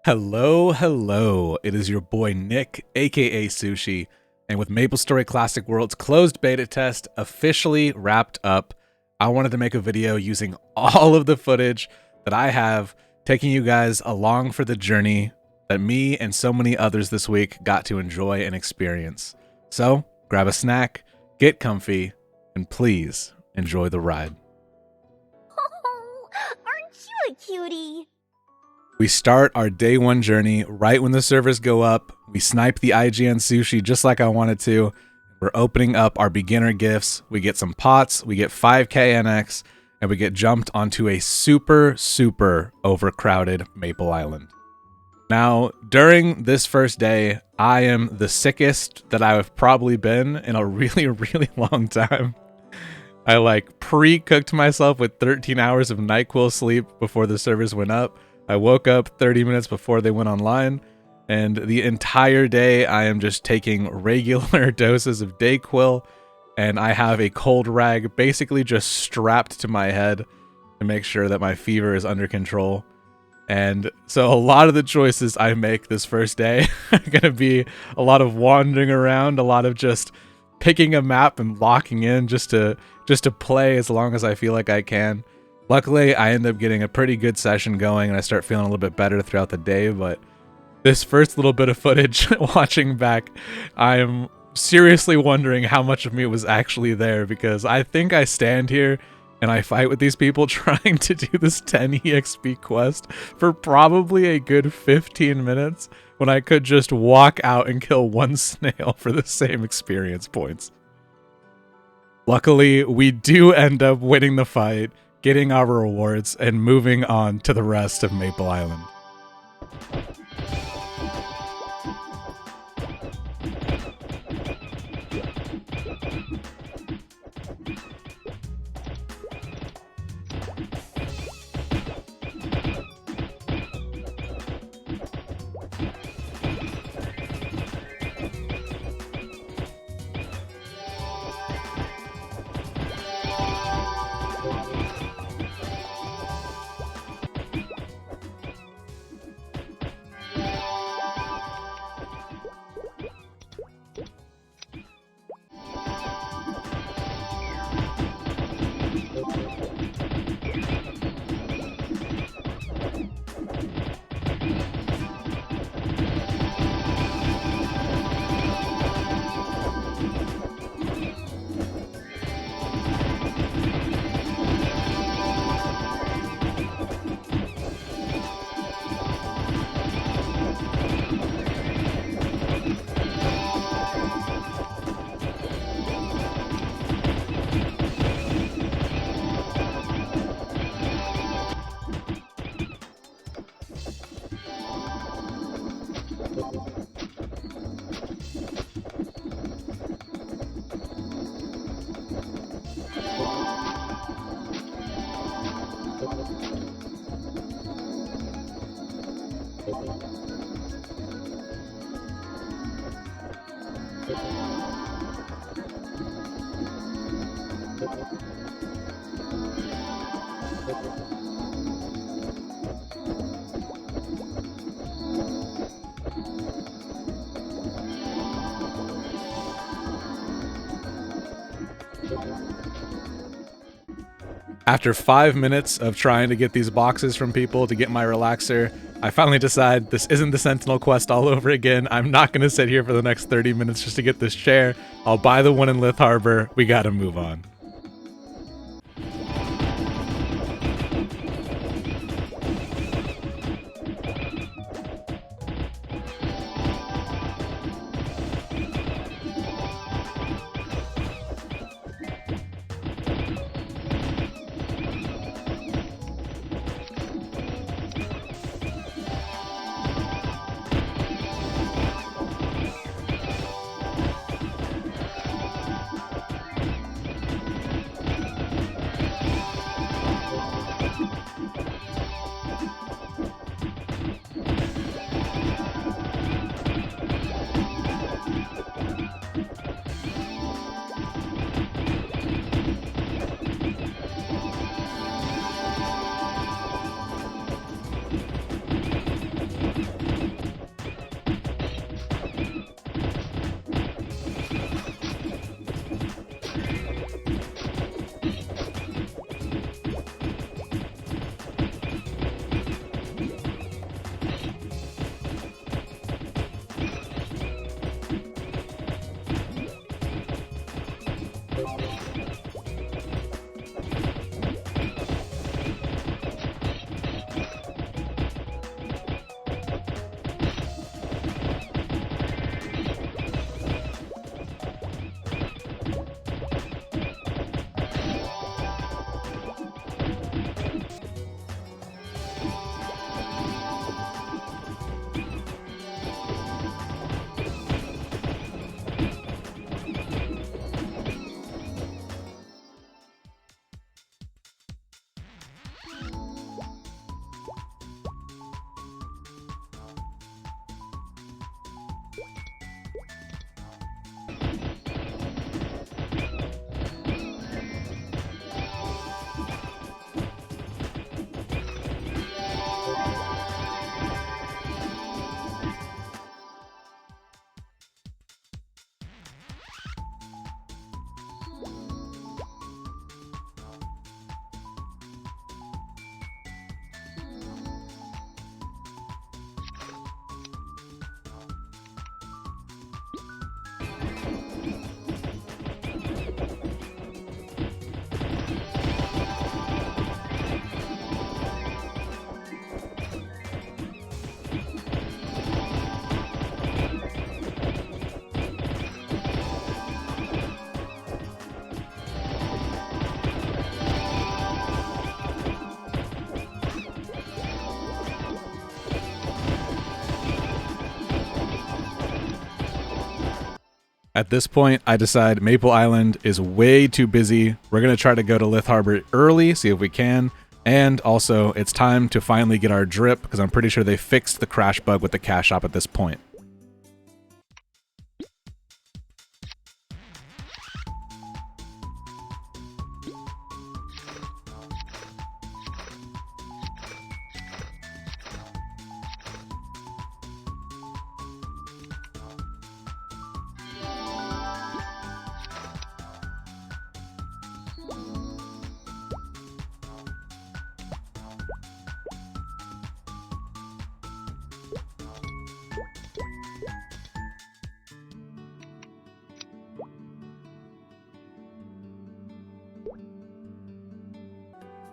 Hello, hello. It is your boy Nick, aka Sushi, and with MapleStory Classic World's closed beta test officially wrapped up, I wanted to make a video using all of the footage that I have, taking you guys along for the journey that me and so many others this week got to enjoy and experience. So, grab a snack, get comfy, and please enjoy the ride. Oh, aren't you a cutie? We start our day one journey right when the servers go up. We snipe the IGN sushi just like I wanted to. We're opening up our beginner gifts. We get some pots, we get 5k NX, and we get jumped onto a super overcrowded Maple Island. Now, during this first day, I am the sickest that I have probably been in a really long time. I pre-cooked myself with 13 hours of NyQuil sleep before the servers went up. I woke up 30 minutes before they went online, and the entire day I am just taking regular doses of Dayquil, and I have a cold rag basically just strapped to my head to make sure that my fever is under control. And so a lot of the choices I make this first day are going to be a lot of wandering around, a lot of just picking a map and locking in just to play as long as I feel like I can. Luckily, I end up getting a pretty good session going and I start feeling a little bit better throughout the day, but this first little bit of footage, watching back, I am seriously wondering how much of me was actually there, because I think I stand here and I fight with these people trying to do this 10 EXP quest for probably a good 15 minutes when I could just walk out and kill one snail for the same experience points. Luckily, we do end up winning the fight, getting our rewards, and moving on to the rest of Maple Island. After 5 minutes of trying to get these boxes from people to get my relaxer, I finally decide this isn't the Sentinel quest all over again. I'm not going to sit here for the next 30 minutes just to get this chair. I'll buy the one in Lith Harbor. We got to move on. At this point, I decide Maple Island is way too busy. We're going to try to go to Lith Harbor early, see if we can. And also, it's time to finally get our drip, because I'm pretty sure they fixed the crash bug with the cash shop at this point.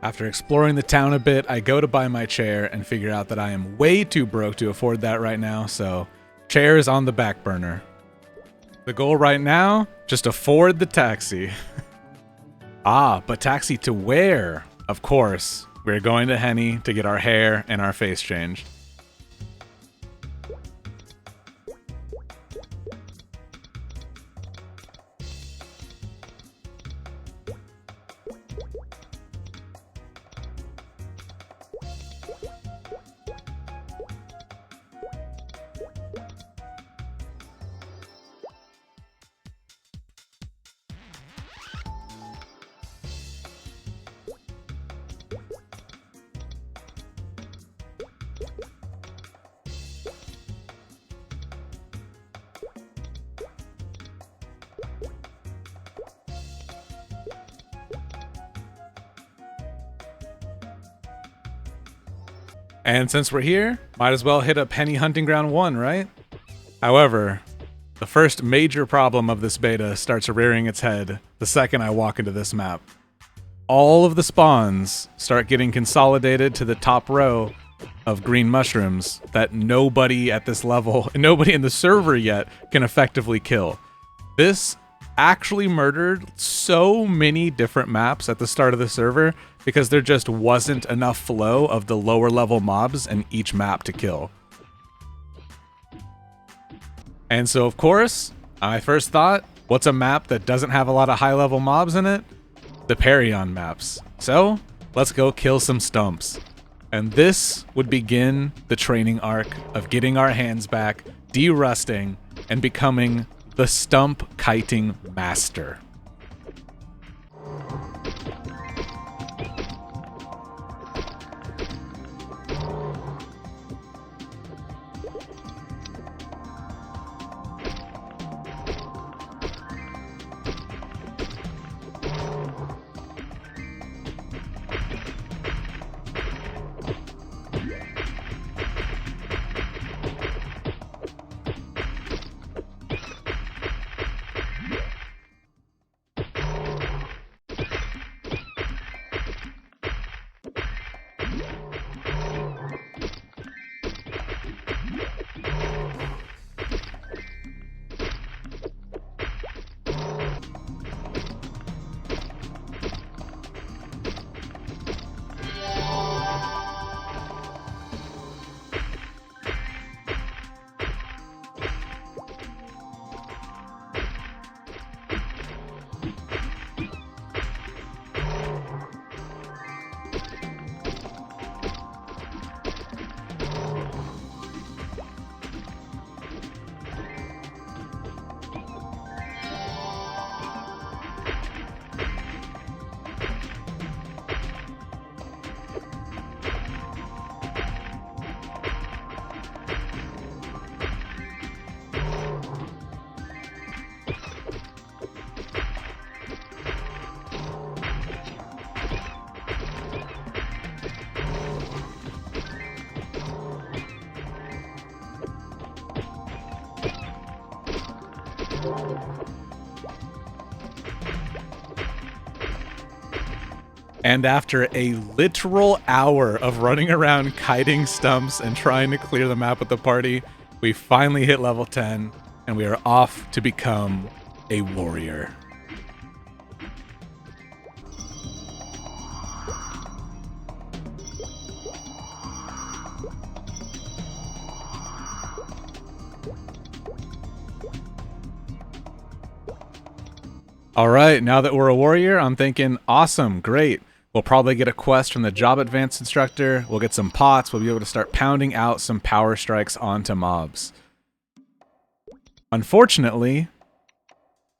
After exploring the town a bit, I go to buy my chair and figure out that I am way too broke to afford that right now, so chair is on the back burner. The goal right now, just afford the taxi. But taxi to where? Of course, we're going to Henny to get our hair and our face changed. And since we're here, might as well hit up Penny Hunting Ground 1, right? However, the first major problem of this beta starts rearing its head the second I walk into this map. All of the spawns start getting consolidated to the top row of green mushrooms that nobody at this level, nobody in the server yet, can effectively kill. This actually murdered so many different maps at the start of the server because there just wasn't enough flow of the lower level mobs in each map to kill. And so, of course, I first thought, what's a map that doesn't have a lot of high level mobs in it? The Perion maps. So, let's go kill some stumps. And this would begin the training arc of getting our hands back, de-rusting, and becoming the stump kiting master. And after a literal hour of running around kiting stumps and trying to clear the map with the party, we finally hit level 10, and we are off to become a warrior. All right, now that we're a warrior, I'm thinking, awesome, great. We'll probably get a quest from the job advanced instructor. We'll get some pots. We'll be able to start pounding out some power strikes onto mobs. Unfortunately,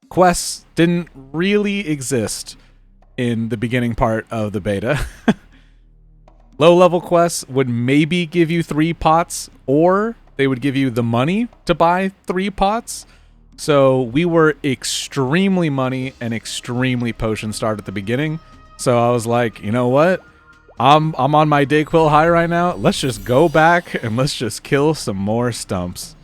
quests didn't really exist in the beginning part of the beta. Low-level quests would maybe give you 3 pots, or they would give you the money to buy 3 pots. So we were extremely money and extremely potion starved at the beginning. So I was like, you know what? I'm on my Dayquil high right now. Let's just go back and let's just kill some more stumps.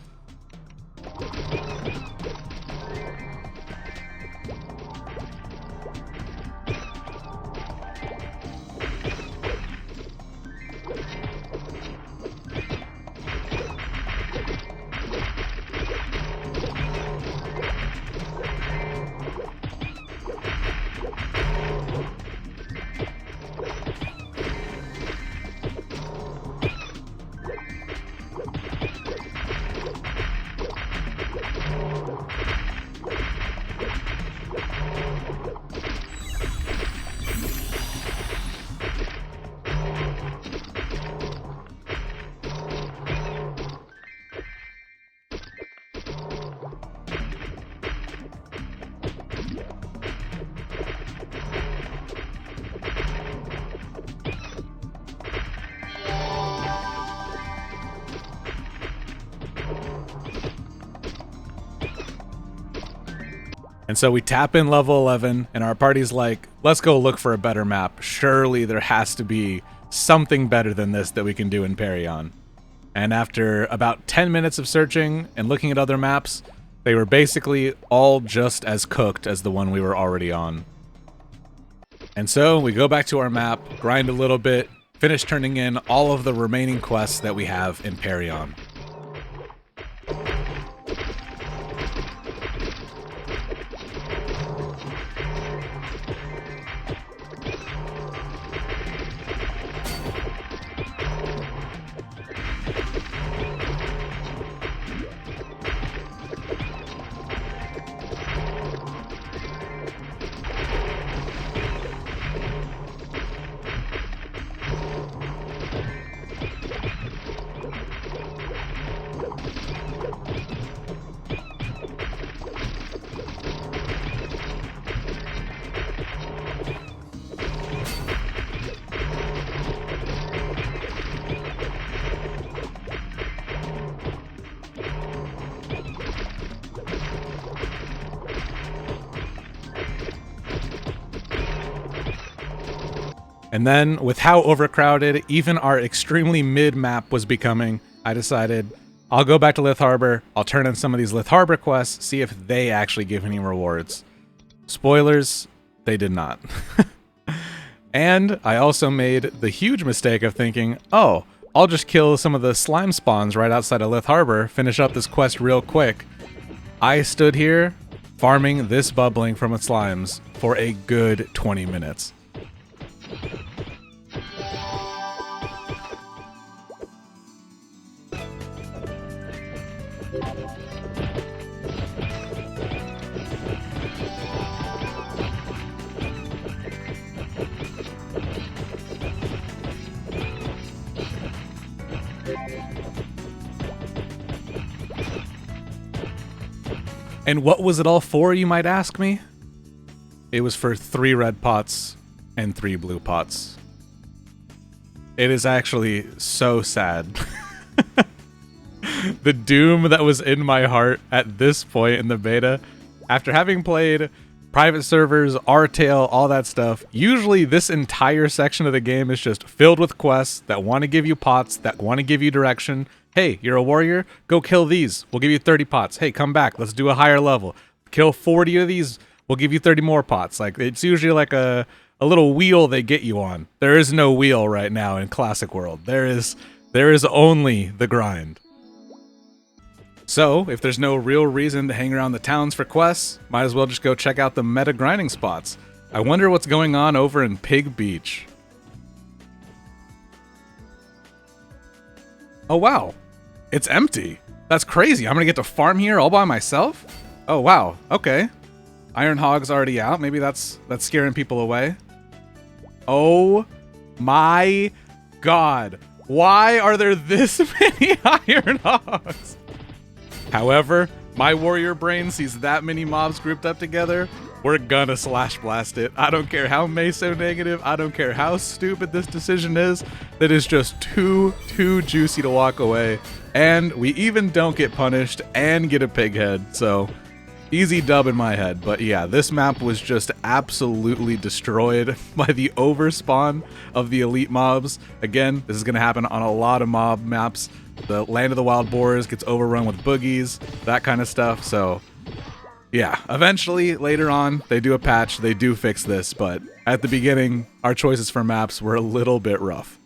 And so we tap in level 11, and our party's like, let's go look for a better map. Surely there has to be something better than this that we can do in Perion. And after about 10 minutes of searching and looking at other maps, they were basically all just as cooked as the one we were already on. And so we go back to our map, grind a little bit, finish turning in all of the remaining quests that we have in Perion. And then, with how overcrowded even our extremely mid map was becoming, I decided I'll go back to Lith Harbor, I'll turn in some of these Lith Harbor quests, see if they actually give any rewards. Spoilers, they did not. And I also made the huge mistake of thinking, oh, I'll just kill some of the slime spawns right outside of Lith Harbor, finish up this quest real quick. I stood here farming this bubbling from its slimes for a good 20 minutes. And what was it all for, you might ask me? It was for 3 red pots and 3 blue pots. It is actually so sad. The doom that was in my heart at this point in the beta, after having played private servers, R-Tail, all that stuff, usually this entire section of the game is just filled with quests that want to give you pots, that want to give you direction. Hey, you're a warrior? Go kill these. We'll give you 30 pots. Hey, come back. Let's do a higher level. Kill 40 of these. We'll give you 30 more pots. Like, it's usually like a little wheel they get you on. There is no wheel right now in Classic World. There is only the grind. So, if there's no real reason to hang around the towns for quests, might as well just go check out the meta grinding spots. I wonder what's going on over in Pig Beach. Oh wow, it's empty. That's crazy. I'm gonna get to farm here all by myself? Oh wow, okay. Iron Hog's already out. Maybe that's scaring people away. Oh my god. Why are there this many Iron Hogs? However, my warrior brain sees that many mobs grouped up together. We're gonna slash blast it. I don't care how meso negative, I don't care how stupid this decision is. That is just too juicy to walk away. And we even don't get punished and get a pig head, so easy dub in my head. But yeah, this map was just absolutely destroyed by the overspawn of the elite mobs. Again, this is gonna happen on a lot of mob maps. The Land of the Wild Boars gets overrun with boogies, that kind of stuff, so yeah, eventually, later on, they do a patch, they do fix this, but at the beginning, our choices for maps were a little bit rough.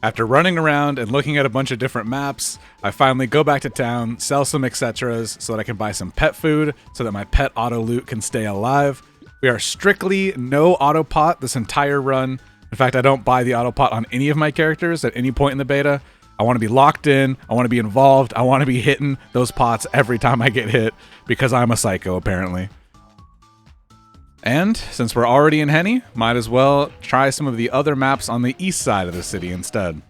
After running around and looking at a bunch of different maps, I finally go back to town, sell some etceteras so that I can buy some pet food, so that my pet auto loot can stay alive. We are strictly no auto pot this entire run. In fact, I don't buy the auto pot on any of my characters at any point in the beta. I want to be locked in, I want to be involved, I want to be hitting those pots every time I get hit, because I'm a psycho, apparently. And since we're already in Henny, might as well try some of the other maps on the east side of the city instead.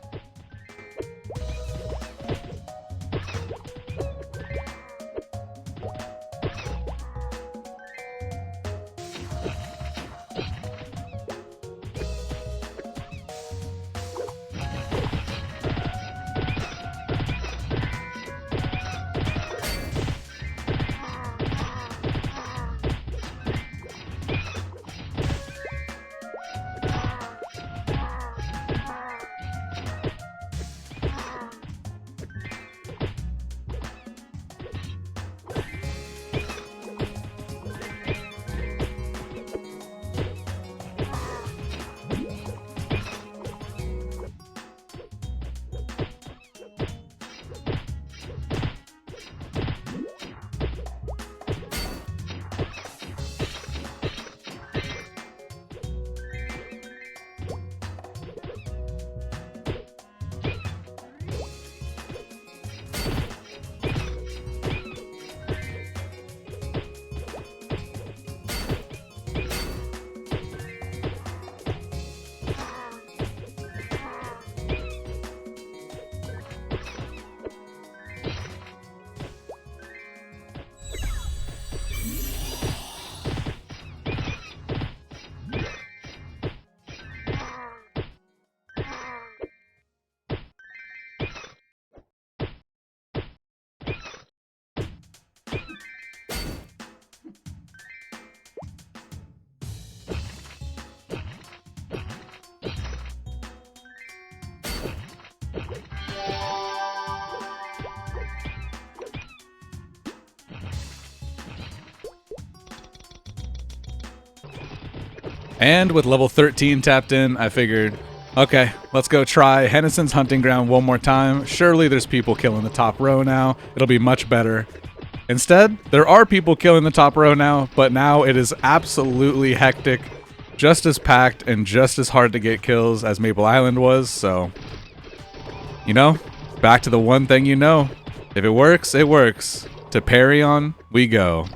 And with level 13 tapped in, I figured, okay, let's go try Henesys Hunting Ground one more time. Surely there's people killing the top row now. It'll be much better. Instead, there are people killing the top row now, but now it is absolutely hectic, just as packed and just as hard to get kills as Maple Island was, so, you know, back to the one thing you know. If it works, it works. To Perion, we go.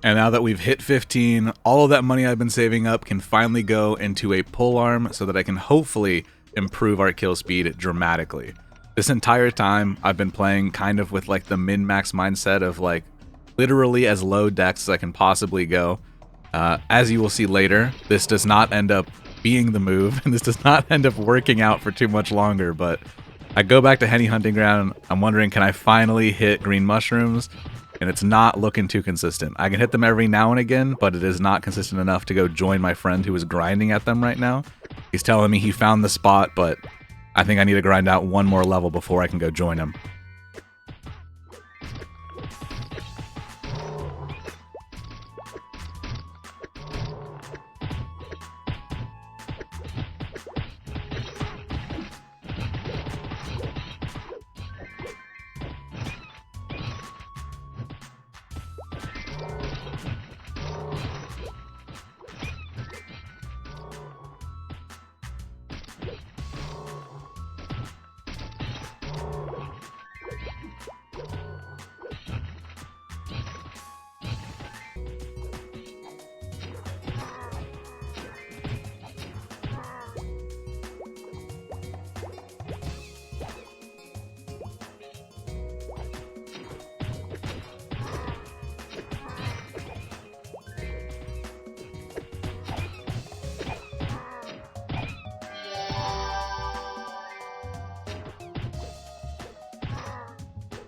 And now that we've hit 15, all of that money I've been saving up can finally go into a pole arm so that I can hopefully improve our kill speed dramatically. This entire time, I've been playing kind of with like the min-max mindset of like literally as low dex as I can possibly go. As you will see later, this does not end up being the move, and this does not end up working out for too much longer, but I go back to Henny Hunting Ground. I'm wondering, can I finally hit green mushrooms? And it's not looking too consistent. I can hit them every now and again, but it is not consistent enough to go join my friend who is grinding at them right now. He's telling me he found the spot, but I think I need to grind out one more level before I can go join him.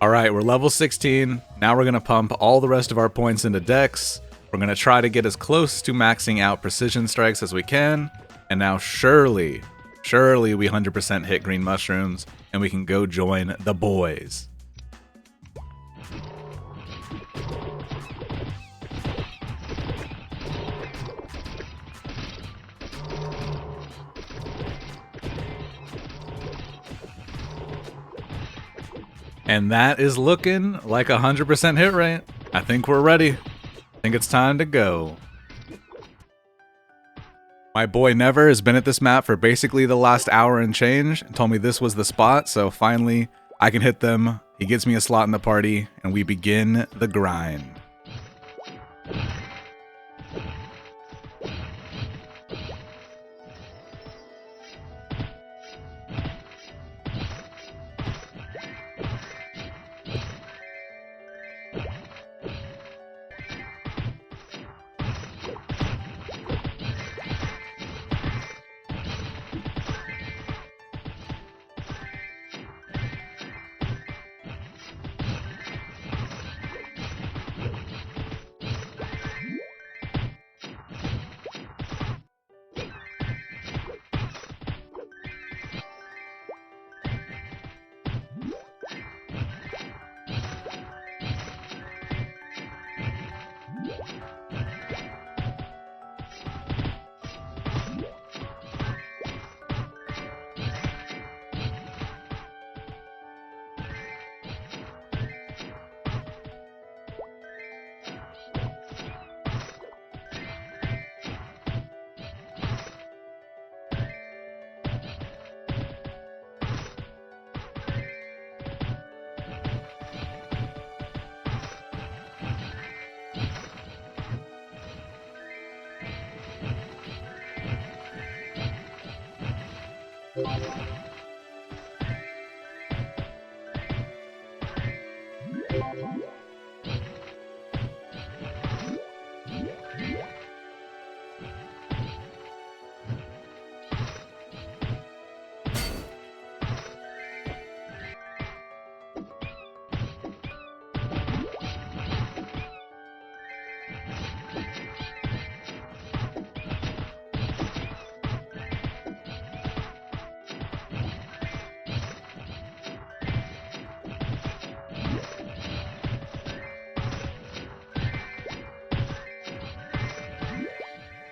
Alright, we're level 16. Now we're going to pump all the rest of our points into dex. We're going to try to get as close to maxing out precision strikes as we can. And now surely we 100% hit green mushrooms and we can go join the boys. And that is looking like 100% hit rate. I think we're ready. I think it's time to go. My boy Never has been at this map for basically the last hour and change and told me this was the spot, so finally I can hit them. He gets me a slot in the party, and we begin the grind.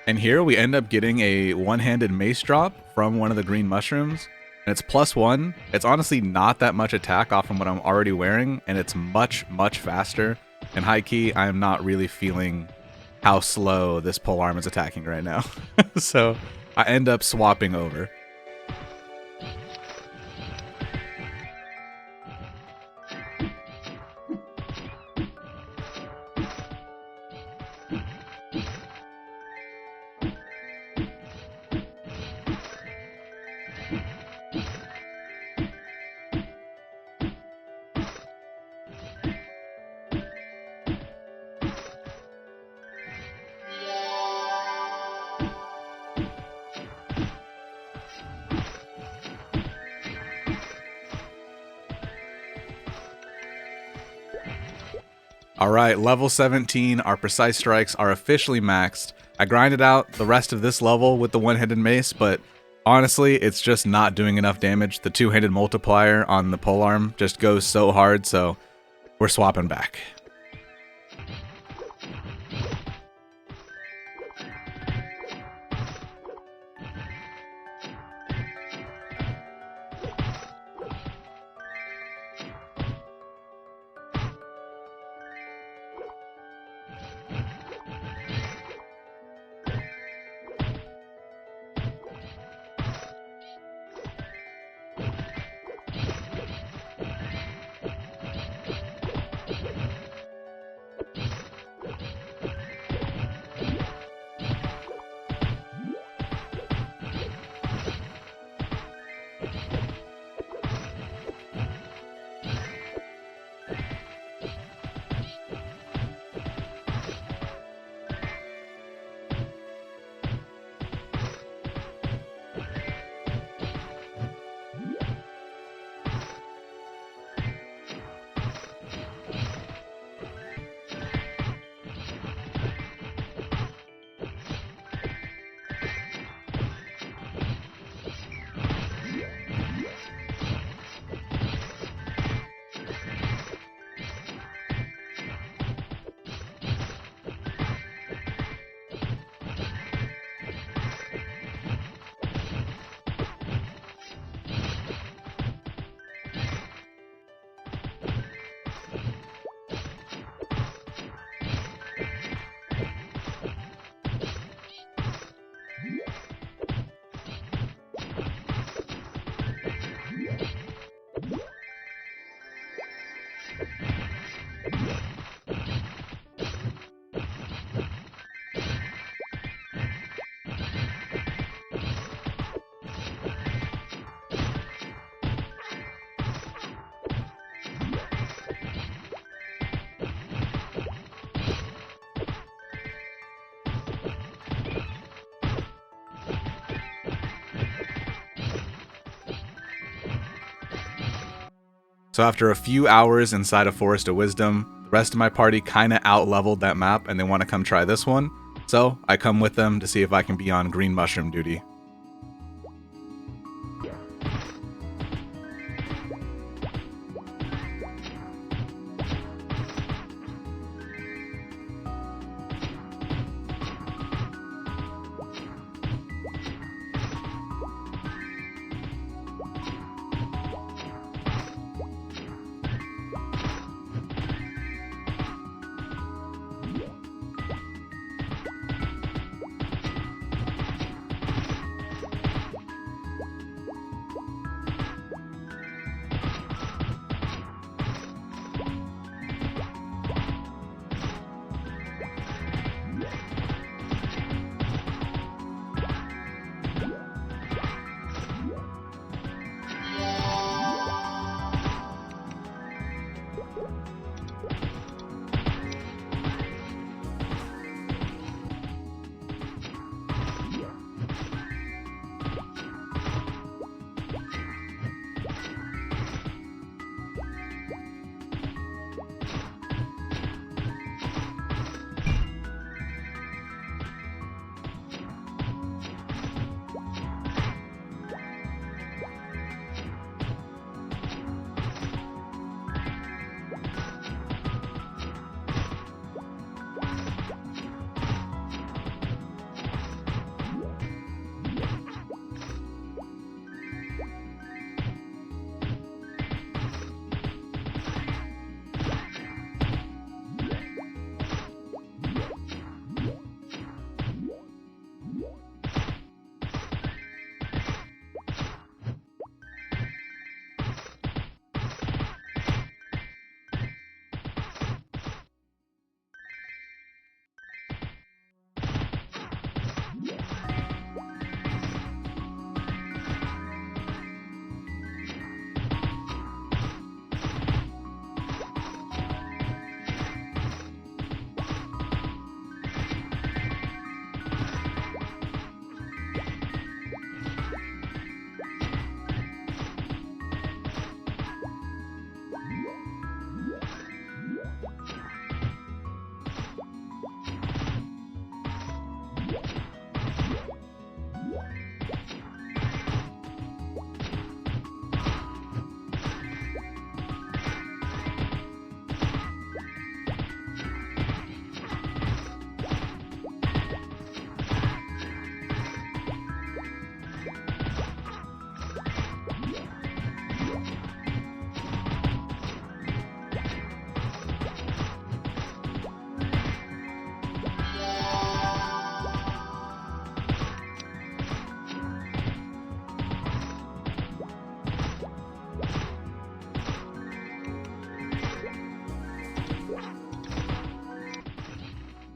And here we end up getting a one-handed mace drop from one of the green mushrooms. And it's +1. It's honestly not that much attack off from what I'm already wearing, and it's much, much faster. And high key, I am not really feeling how slow this polearm is attacking right now. So I end up swapping over. Alright, level 17, our precise strikes are officially maxed. I grinded out the rest of this level with the one-handed mace, but honestly, it's just not doing enough damage. The two-handed multiplier on the polearm just goes so hard, so we're swapping back. So after a few hours inside of Forest of Wisdom, the rest of my party kinda out-leveled that map and they want to come try this one. So I come with them to see if I can be on green mushroom duty.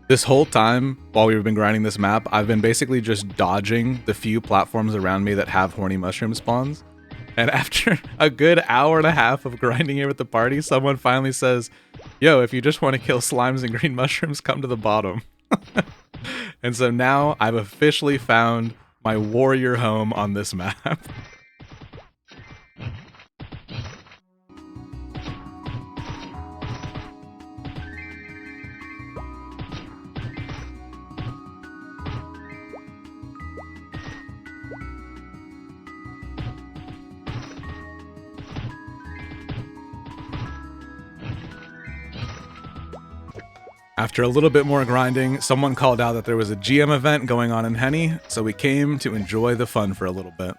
This whole time, while we've been grinding this map, I've been basically just dodging the few platforms around me that have horny mushroom spawns. And after a good hour and a half of grinding here with the party, someone finally says, yo, if you just want to kill slimes and green mushrooms, come to the bottom. And so now I've officially found my warrior home on this map. After a little bit more grinding, someone called out that there was a GM event going on in Henny, so we came to enjoy the fun for a little bit.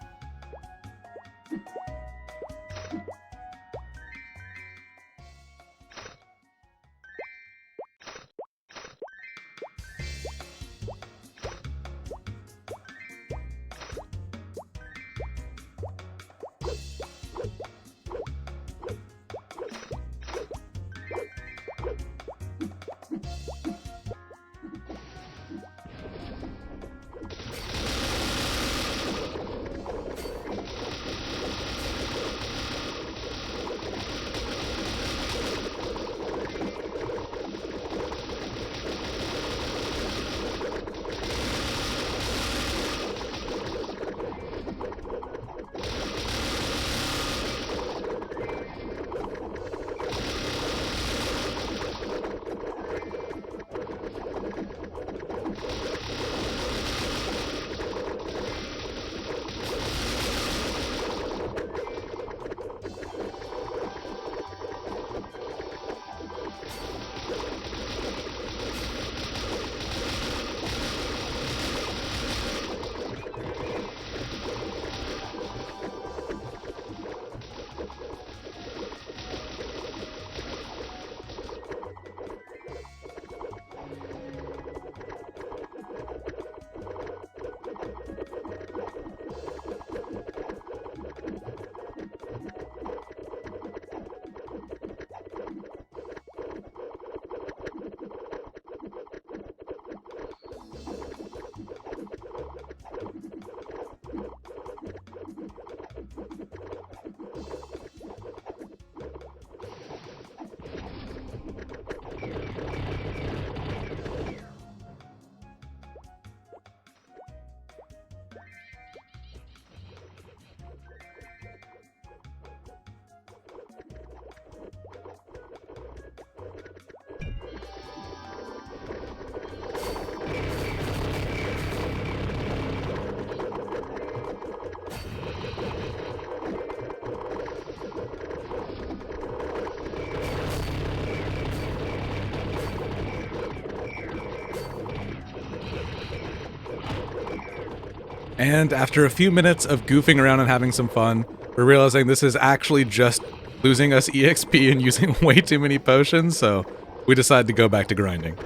And after a few minutes of goofing around and having some fun, we're realizing this is actually just losing us EXP and using way too many potions, so we decided to go back to grinding.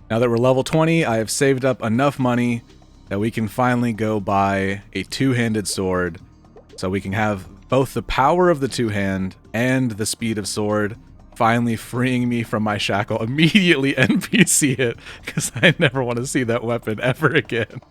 Now that we're level 20, I have saved up enough money that we can finally go buy a two-handed sword, so we can have both the power of the two-hand and the speed of sword, finally freeing me from my shackle. Immediately NPC it, because I never want to see that weapon ever again.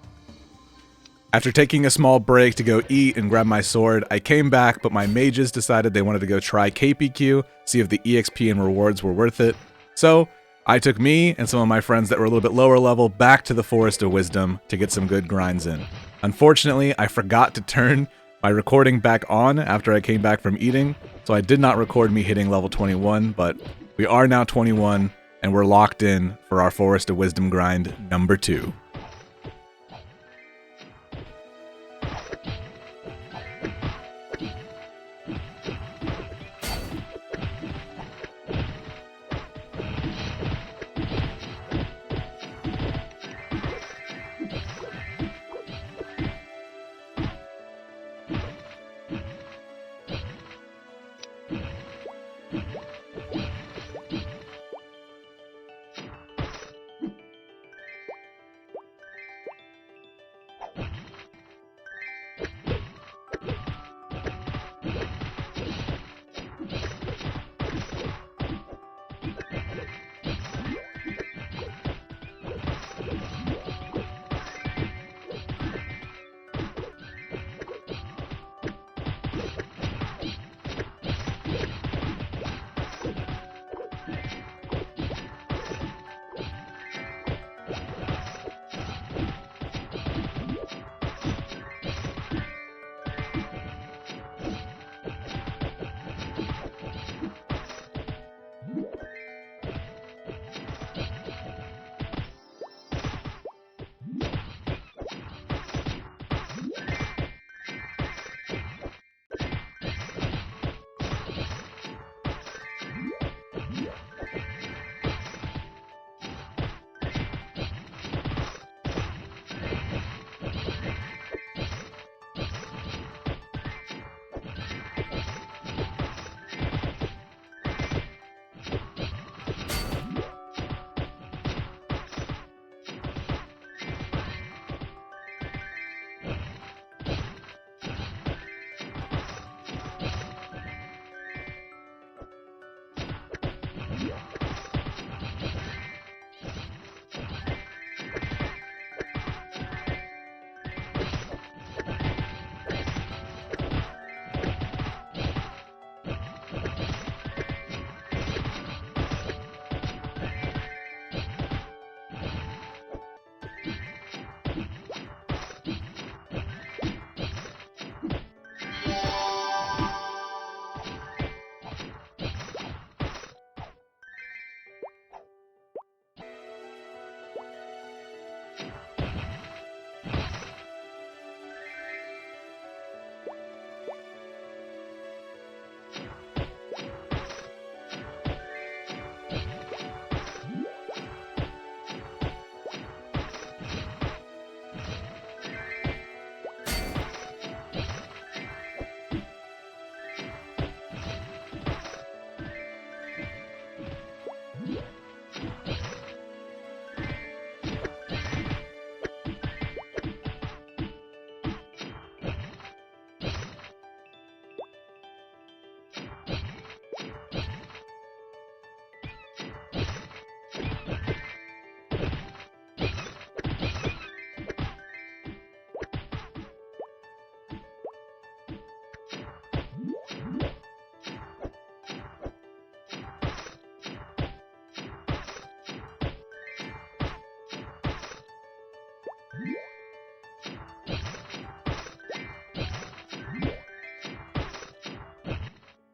After taking a small break to go eat and grab my sword, I came back, but my mages decided they wanted to go try KPQ, see if the EXP and rewards were worth it. So I took me and some of my friends that were a little bit lower level back to the Forest of Wisdom to get some good grinds in. Unfortunately, I forgot to turn my recording back on after I came back from eating, so I did not record me hitting level 21, but we are now 21, and we're locked in for our Forest of Wisdom grind number 2.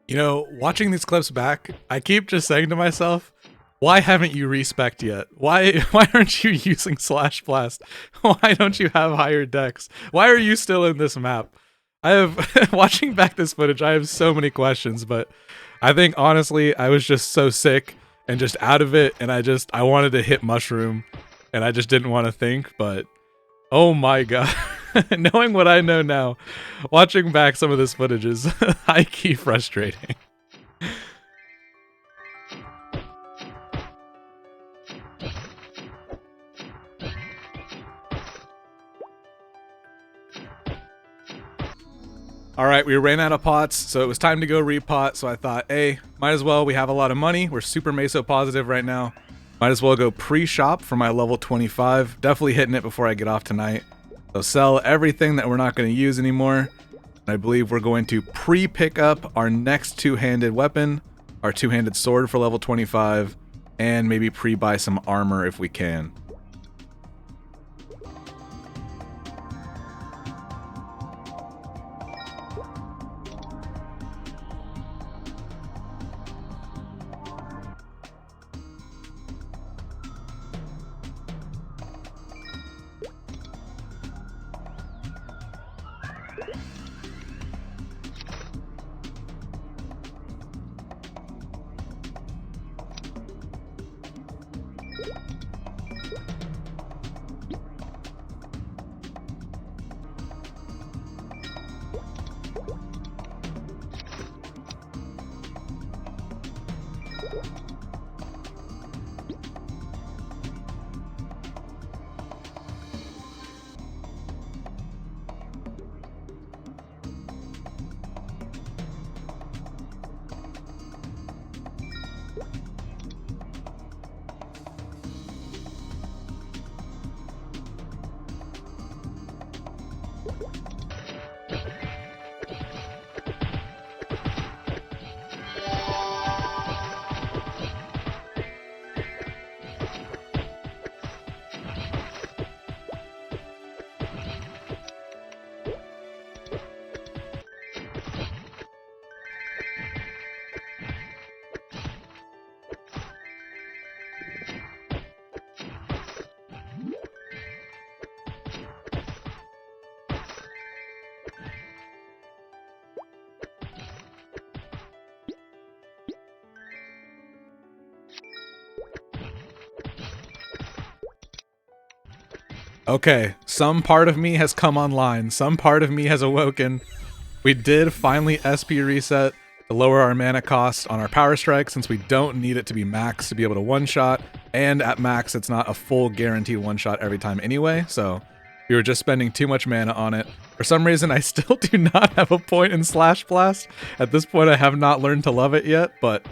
You know, watching these clips back, I keep just saying to myself, why haven't you respect yet? Why aren't you using Slash Blast? Why don't you have higher decks? Why are you still in this map? I have, watching back this footage, I have so many questions, but I think honestly, I was just so sick and just out of it, and I wanted to hit Mushroom, and I just didn't want to think, but oh my god. Knowing what I know now, watching back some of this footage is high-key frustrating. All right, we ran out of pots, so it was time to go repot. So I thought, hey, might as well. We have a lot of money. We're super meso positive right now. Might as well go pre-shop for my level 25. Definitely hitting it before I get off tonight. So sell everything that we're not going to use anymore. And I believe we're going to pre-pick up our next two-handed weapon, our two-handed sword for level 25, and maybe pre-buy some armor if we can. Okay, some part of me has come online. Some part of me has awoken. We did finally SP reset to lower our mana cost on our power strike since we don't need it to be max to be able to one-shot. And at max, it's not a full guaranteed one-shot every time anyway, so we were just spending too much mana on it. For some reason, I still do not have a point in Slash Blast. At this point, I have not learned to love it yet, but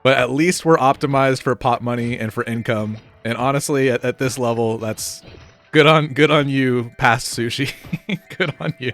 at least we're optimized for pot money and for income. And honestly, at this level, that's good on you, past sushi. Good on you.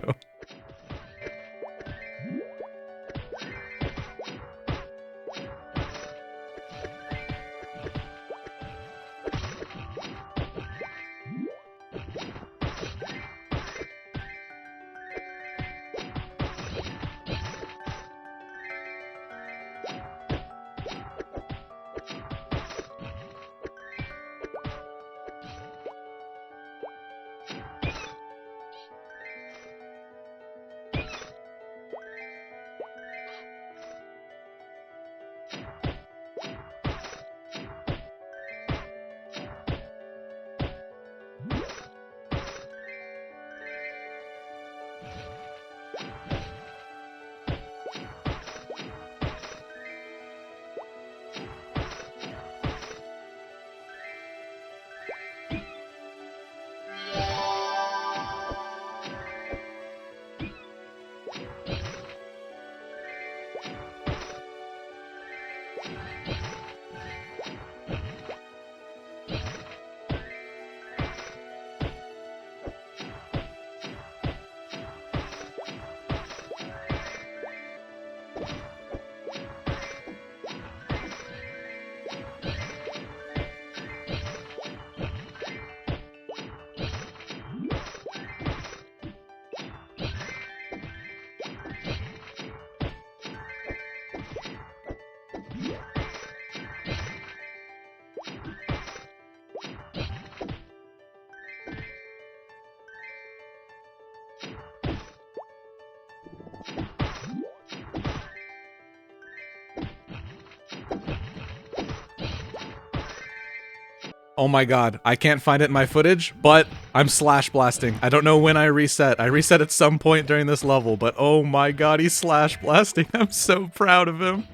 Oh my god, I can't find it in my footage, but I'm slash blasting. I don't know when I reset. I reset at some point during this level, but oh my god, he's slash blasting. I'm so proud of him.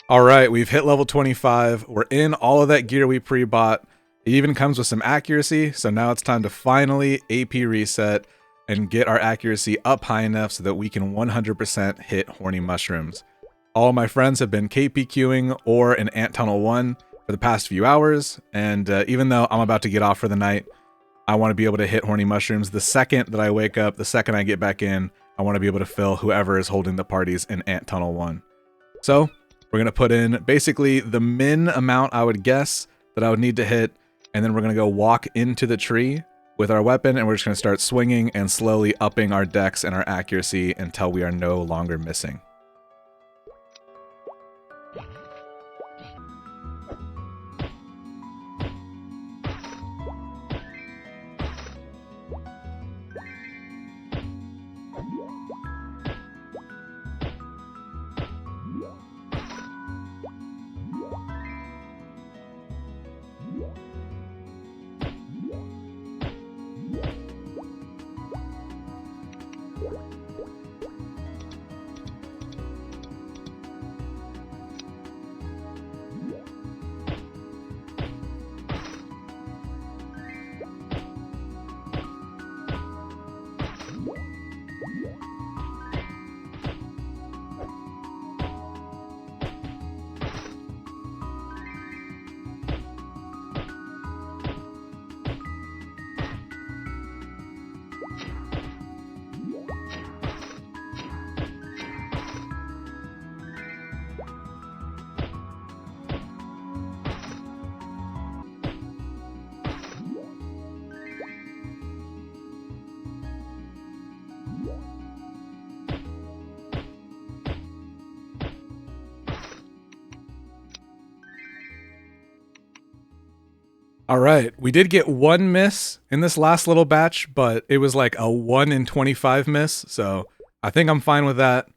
All right, we've hit level 25. We're in all of that gear we pre-bought. It even comes with some accuracy, so now it's time to finally AP reset and get our accuracy up high enough so that we can 100% hit horny mushrooms. All my friends have been KPQing or in Ant Tunnel 1 for the past few hours, and even though I'm about to get off for the night, I want to be able to hit horny mushrooms the second that I wake up, the second I get back in. I want to be able to fill whoever is holding the parties in Ant Tunnel 1. So we're going to put in basically the min amount I would guess that I would need to hit, and then we're going to go walk into the tree with our weapon, and we're just going to start swinging and slowly upping our dex and our accuracy until we are no longer missing. All right, we did get one miss in this last little batch, but it was like a 1 in 25 miss, so I think I'm fine with that.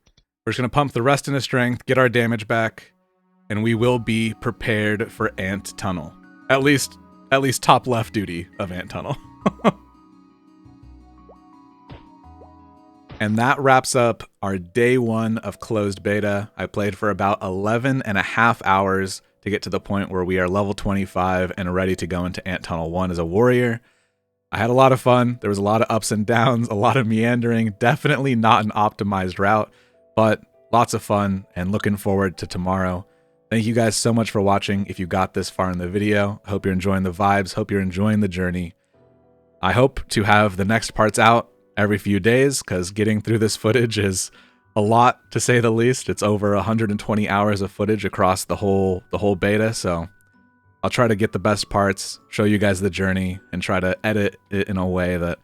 We're just going to pump the rest into strength, get our damage back, and we will be prepared for Ant Tunnel. At least top left duty of Ant Tunnel. And that wraps up our day 1 of closed beta. I played for about 11.5 hours to get to the point where we are level 25 and ready to go into Ant Tunnel 1 as a warrior. I had a lot of fun. There was a lot of ups and downs, a lot of meandering, definitely not an optimized route, but lots of fun and looking forward to tomorrow. Thank you guys so much for watching. If you got this far in the video, I hope you're enjoying the vibes, hope you're enjoying the journey. I hope to have the next parts out every few days, because getting through this footage is a lot, to say the least. It's over 120 hours of footage across the whole beta, so I'll try to get the best parts, show you guys the journey, and try to edit it in a way that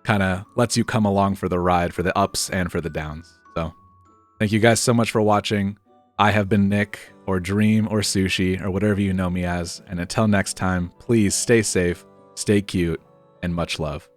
kind of lets you come along for the ride, for the ups and for the downs. So thank you guys so much for watching. I have been Nick, or Dream, or Sushi, or whatever you know me as, and until next time, please stay safe, stay cute, and much love.